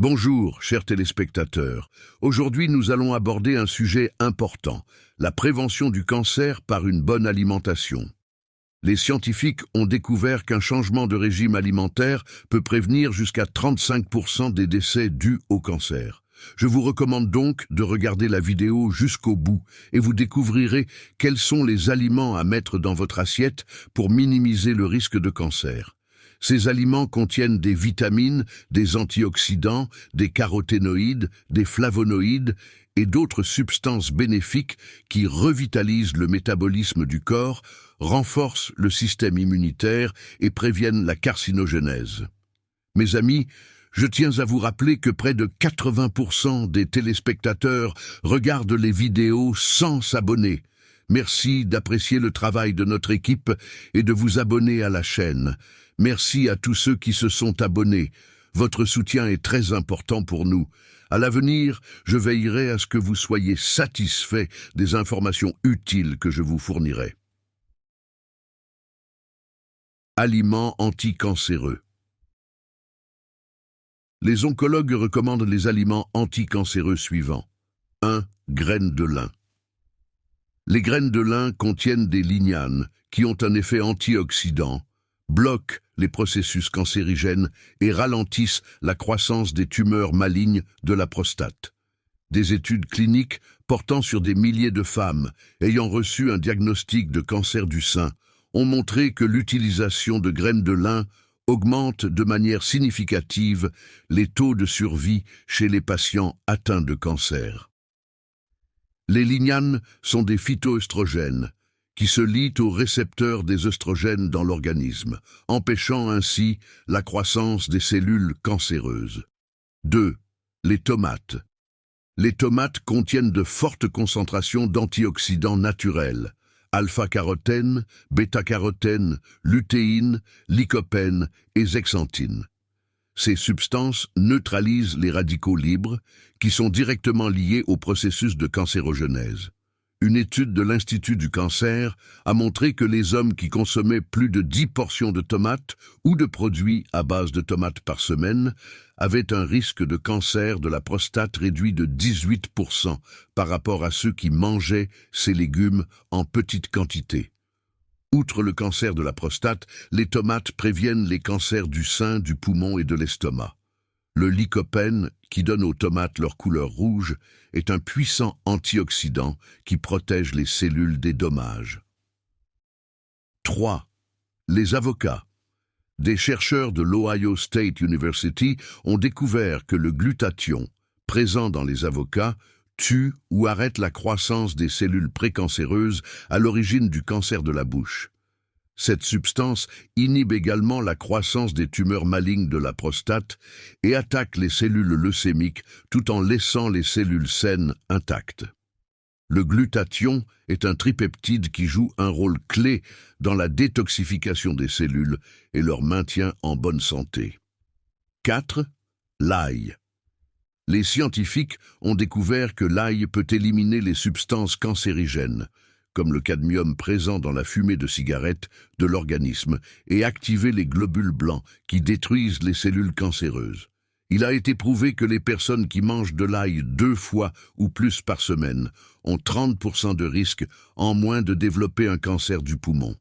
Bonjour, chers téléspectateurs. Aujourd'hui, nous allons aborder un sujet important, la prévention du cancer par une bonne alimentation. Les scientifiques ont découvert qu'un changement de régime alimentaire peut prévenir jusqu'à 35% des décès dus au cancer. Je vous recommande donc de regarder la vidéo jusqu'au bout et vous découvrirez quels sont les aliments à mettre dans votre assiette pour minimiser le risque de cancer. Ces aliments contiennent des vitamines, des antioxydants, des caroténoïdes, des flavonoïdes et d'autres substances bénéfiques qui revitalisent le métabolisme du corps, renforcent le système immunitaire et préviennent la carcinogénèse. Mes amis, je tiens à vous rappeler que près de 80% des téléspectateurs regardent les vidéos sans s'abonner. Merci d'apprécier le travail de notre équipe et de vous abonner à la chaîne. Merci à tous ceux qui se sont abonnés. Votre soutien est très important pour nous. À l'avenir, je veillerai à ce que vous soyez satisfaits des informations utiles que je vous fournirai. Aliments anticancéreux. Les oncologues recommandent les aliments anticancéreux suivants. 1. Graines de lin. Les graines de lin contiennent des lignanes qui ont un effet antioxydant, bloquent les processus cancérigènes et ralentissent la croissance des tumeurs malignes de la prostate. Des études cliniques portant sur des milliers de femmes ayant reçu un diagnostic de cancer du sein ont montré que l'utilisation de graines de lin augmente de manière significative les taux de survie chez les patients atteints de cancer. Les lignanes sont des phytoœstrogènes qui se lient aux récepteurs des œstrogènes dans l'organisme, empêchant ainsi la croissance des cellules cancéreuses. 2. Les tomates. Les tomates contiennent de fortes concentrations d'antioxydants naturels, alpha-carotène, bêta-carotène, lutéine, lycopène et zexanthine. Ces substances neutralisent les radicaux libres qui sont directement liés au processus de cancérogénèse. Une étude de l'Institut du cancer a montré que les hommes qui consommaient plus de 10 portions de tomates ou de produits à base de tomates par semaine avaient un risque de cancer de la prostate réduit de 18% par rapport à ceux qui mangeaient ces légumes en petite quantité. Outre le cancer de la prostate, les tomates préviennent les cancers du sein, du poumon et de l'estomac. Le lycopène, qui donne aux tomates leur couleur rouge, est un puissant antioxydant qui protège les cellules des dommages. 3. Les avocats. Des chercheurs de l'Ohio State University ont découvert que le glutathion, présent dans les avocats, tue ou arrête la croissance des cellules précancéreuses à l'origine du cancer de la bouche. Cette substance inhibe également la croissance des tumeurs malignes de la prostate et attaque les cellules leucémiques tout en laissant les cellules saines intactes. Le glutathion est un tripeptide qui joue un rôle clé dans la détoxification des cellules et leur maintien en bonne santé. 4. L'ail. Les scientifiques ont découvert que l'ail peut éliminer les substances cancérigènes, comme le cadmium présent dans la fumée de cigarette, de l'organisme, et activer les globules blancs qui détruisent les cellules cancéreuses. Il a été prouvé que les personnes qui mangent de l'ail 2 fois ou plus par semaine ont 30% de risque en moins de développer un cancer du poumon.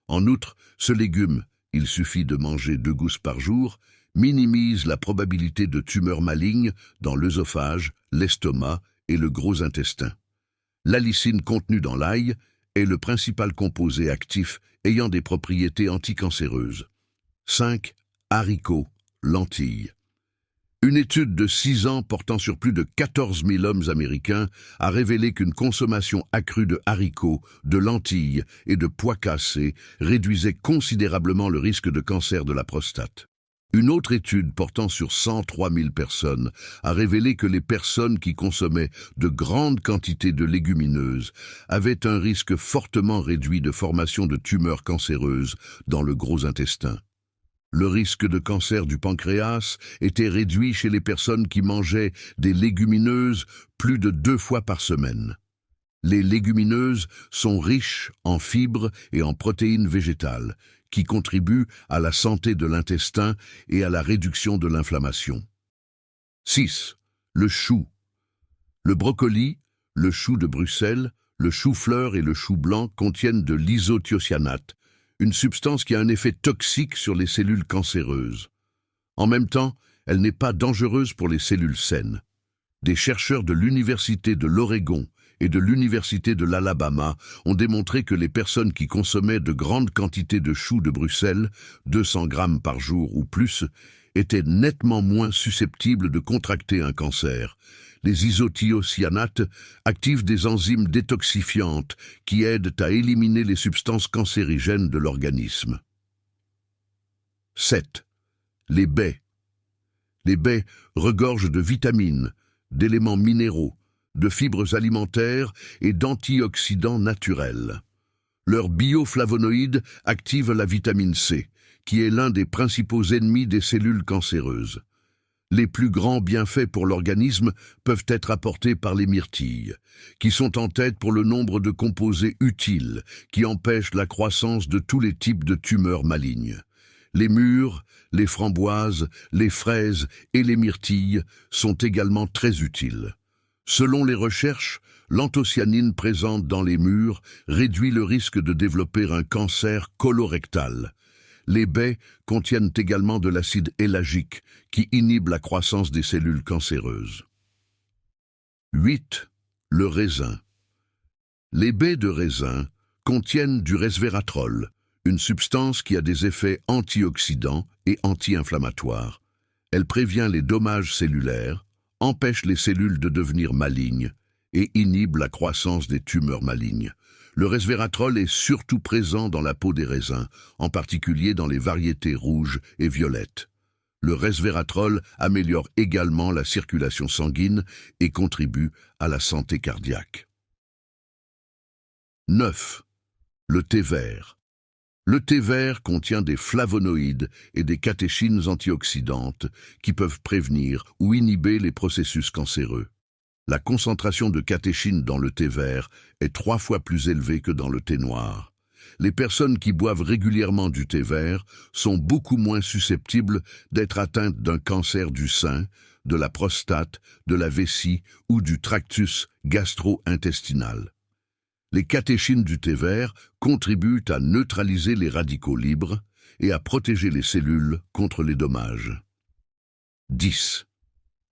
En outre, ce légume, il suffit de manger 2 gousses par jour, minimise la probabilité de tumeurs malignes dans l'œsophage, l'estomac et le gros intestin. L'allicine contenue dans l'ail est le principal composé actif ayant des propriétés anticancéreuses. 5. Haricots, lentilles. Une étude de 6 ans portant sur plus de 14 000 hommes américains a révélé qu'une consommation accrue de haricots, de lentilles et de pois cassés réduisait considérablement le risque de cancer de la prostate. Une autre étude portant sur 103 000 personnes a révélé que les personnes qui consommaient de grandes quantités de légumineuses avaient un risque fortement réduit de formation de tumeurs cancéreuses dans le gros intestin. Le risque de cancer du pancréas était réduit chez les personnes qui mangeaient des légumineuses plus de 2 fois par semaine. Les légumineuses sont riches en fibres et en protéines végétales, qui contribuent à la santé de l'intestin et à la réduction de l'inflammation. 6. Le chou. Le brocoli, le chou de Bruxelles, le chou-fleur et le chou blanc contiennent de l'isothiocyanate, une substance qui a un effet toxique sur les cellules cancéreuses. En même temps, elle n'est pas dangereuse pour les cellules saines. Des chercheurs de l'Université de l'Oregon et de l'Université de l'Alabama ont démontré que les personnes qui consommaient de grandes quantités de choux de Bruxelles, 200 grammes par jour ou plus, étaient nettement moins susceptibles de contracter un cancer. Les isothiocyanates activent des enzymes détoxifiantes qui aident à éliminer les substances cancérigènes de l'organisme. 7. Les baies. Les baies regorgent de vitamines, d'éléments minéraux, de fibres alimentaires et d'antioxydants naturels. Leurs bioflavonoïdes activent la vitamine C, qui est l'un des principaux ennemis des cellules cancéreuses. Les plus grands bienfaits pour l'organisme peuvent être apportés par les myrtilles, qui sont en tête pour le nombre de composés utiles qui empêchent la croissance de tous les types de tumeurs malignes. Les mûres, les framboises, les fraises et les myrtilles sont également très utiles. Selon les recherches, l'anthocyanine présente dans les mûres réduit le risque de développer un cancer colorectal. Les baies contiennent également de l'acide éllagique qui inhibe la croissance des cellules cancéreuses. 8. Le raisin. Les baies de raisin contiennent du resveratrol, une substance qui a des effets antioxydants et anti-inflammatoires. Elle prévient les dommages cellulaires, empêche les cellules de devenir malignes et inhibe la croissance des tumeurs malignes. Le resveratrol est surtout présent dans la peau des raisins, en particulier dans les variétés rouges et violettes. Le resveratrol améliore également la circulation sanguine et contribue à la santé cardiaque. 9. Le thé vert. Le thé vert contient des flavonoïdes et des catéchines antioxydantes qui peuvent prévenir ou inhiber les processus cancéreux. La concentration de catéchines dans le thé vert est 3 fois plus élevée que dans le thé noir. Les personnes qui boivent régulièrement du thé vert sont beaucoup moins susceptibles d'être atteintes d'un cancer du sein, de la prostate, de la vessie ou du tractus gastro-intestinal. Les catéchines du thé vert contribuent à neutraliser les radicaux libres et à protéger les cellules contre les dommages. 10.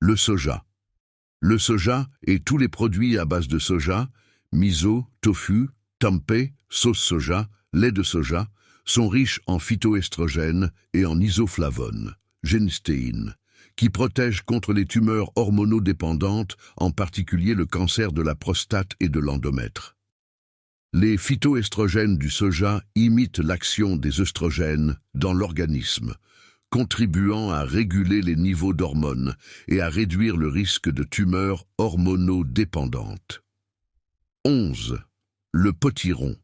Le soja. Le soja et tous les produits à base de soja, miso, tofu, tempeh, sauce soja, lait de soja, sont riches en phytoestrogènes et en isoflavones, géstéine, qui protègent contre les tumeurs hormonodépendantes, en particulier le cancer de la prostate et de l'endomètre. Les phytoestrogènes du soja imitent l'action des œstrogènes dans l'organisme, contribuant à réguler les niveaux d'hormones et à réduire le risque de tumeurs hormonodépendantes. 11. Le potiron.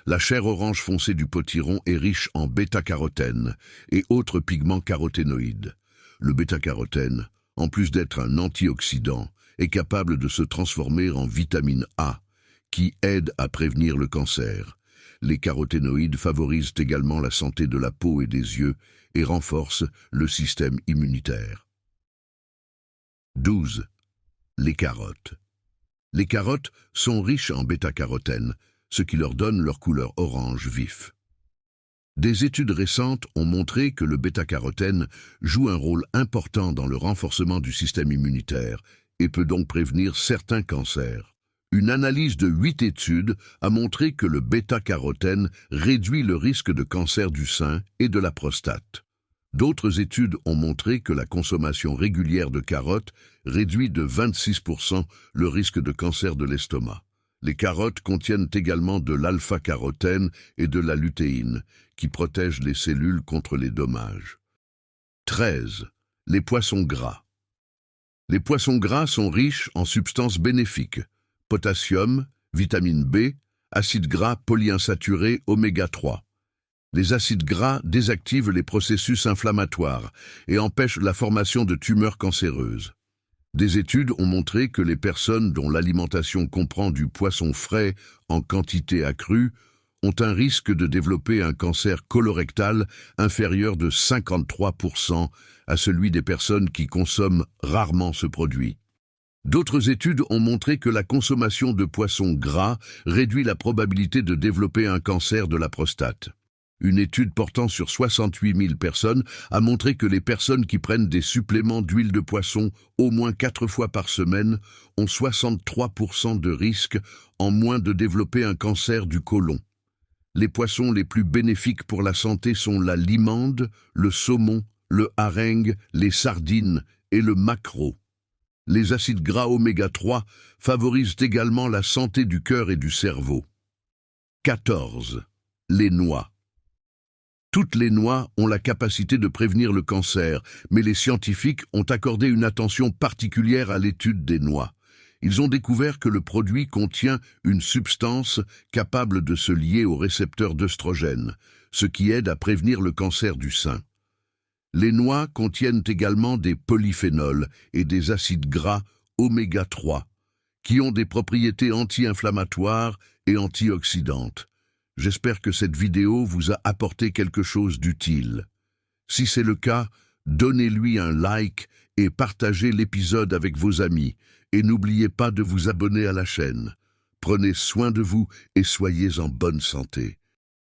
La chair orange foncée du potiron est riche en bêta-carotène et autres pigments caroténoïdes. Le bêta-carotène, en plus d'être un antioxydant, est capable de se transformer en vitamine A, qui aide à prévenir le cancer. Les caroténoïdes favorisent également la santé de la peau et des yeux et renforcent le système immunitaire. 12. Les carottes. Les carottes sont riches en bêta-carotène, ce qui leur donne leur couleur orange vif. Des études récentes ont montré que le bêta-carotène joue un rôle important dans le renforcement du système immunitaire et peut donc prévenir certains cancers. Une analyse de 8 études a montré que le bêta-carotène réduit le risque de cancer du sein et de la prostate. D'autres études ont montré que la consommation régulière de carottes réduit de 26% le risque de cancer de l'estomac. Les carottes contiennent également de l'alpha-carotène et de la lutéine, qui protègent les cellules contre les dommages. 13. Les poissons gras. Les poissons gras sont riches en substances bénéfiques, potassium, vitamine B, acides gras polyinsaturés oméga 3. Les acides gras désactivent les processus inflammatoires et empêchent la formation de tumeurs cancéreuses. Des études ont montré que les personnes dont l'alimentation comprend du poisson frais en quantité accrue ont un risque de développer un cancer colorectal inférieur de 53% à celui des personnes qui consomment rarement ce produit. D'autres études ont montré que la consommation de poissons gras réduit la probabilité de développer un cancer de la prostate. Une étude portant sur 68 000 personnes a montré que les personnes qui prennent des suppléments d'huile de poisson au moins 4 fois par semaine ont 63% de risque en moins de développer un cancer du côlon. Les poissons les plus bénéfiques pour la santé sont la limande, le saumon, le hareng, les sardines et le maquereau. Les acides gras oméga 3 favorisent également la santé du cœur et du cerveau. 14. Les noix. Toutes les noix ont la capacité de prévenir le cancer, mais les scientifiques ont accordé une attention particulière à l'étude des noix. Ils ont découvert que le produit contient une substance capable de se lier au récepteur d'œstrogène, ce qui aide à prévenir le cancer du sein. Les noix contiennent également des polyphénols et des acides gras oméga 3, qui ont des propriétés anti-inflammatoires et antioxydantes. J'espère que cette vidéo vous a apporté quelque chose d'utile. Si c'est le cas, donnez-lui un like et partagez l'épisode avec vos amis. Et n'oubliez pas de vous abonner à la chaîne. Prenez soin de vous et soyez en bonne santé.